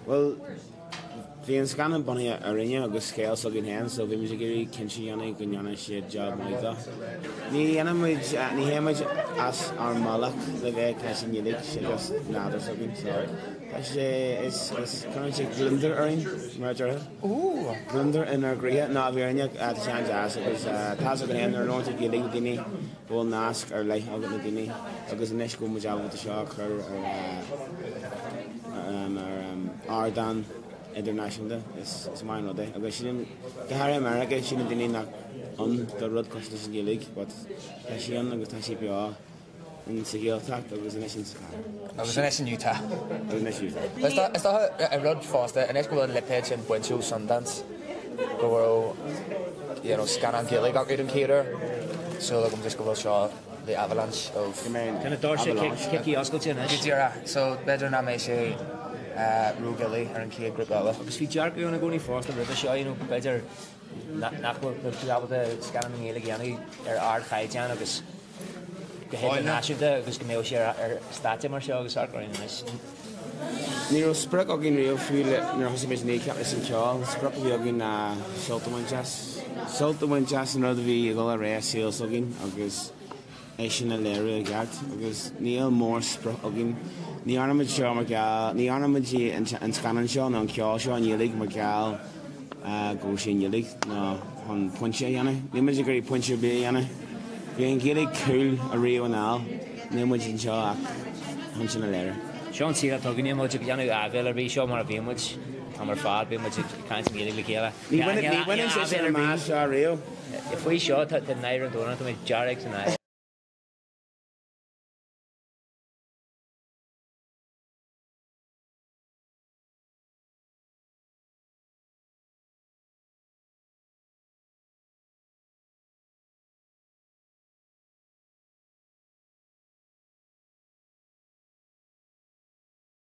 Well, the scannán bunny a rinne agus scale so good hands, so we music kinchi yana gunyana shit job like that. Ni anamage ni hamage as our malak the guy catching you like shit just nada so good. So it's kind of like blunder earning merger. Ooh, Blunder in our great not very at the chance as it was task again or not to get like dini will nask or like I'll get the dini because the next go much out with the shock or Ardan International is mine all day. I guess she didn't get America, she didn't knock on the road customers in the league, but she on the CPR in Sigil Tap, there was a nation's car. I was a nation Utah. Is that a road faster and it's going to let page and went to Sundance. Go Scannán Ghaeilge got good in Cater. So I'm just going to show the avalanche of kind of Dorset kicky oscailte. So better than I say Rue Ghaeilge ar an chéad grúpa eile. Agus bhí dearc go na gcónaí fásta rud seo beidir nachfuil tuabhad a Scannánaíochta gceannaí ar ard chaiteán agus go héad náisiúta agus go méo sé ar státe mar seo agus arcáin is. Ní sprach a gin riamh Féile nar thosa méid Kneecap is an teáil, sprach bhí a gin Sultaman jazz an rud bhí a gáil a ré síl so gin agus é sin na léire a gceart agus níl mór sprach a gin ní anamid seo mar gal ní anamid an scannán seo ná an ceáil seo an dhéalaigh mar gal go sin dhéalaigh ná chun pointe dhéana. Ní muid gurí pointe bé dhéana. Bhí an chéalaigh cool a riamh an áil, ní muid an seo ach chun sin na léire. Sean Sira tugann muid go dhéanú ahfuil ar bhí seo mar a bhí muid tá mar fád bhí muid caiint míle le chéile. Ní bhaine sé sin más seo riamh. If we shot at the night and donut with Jarek and I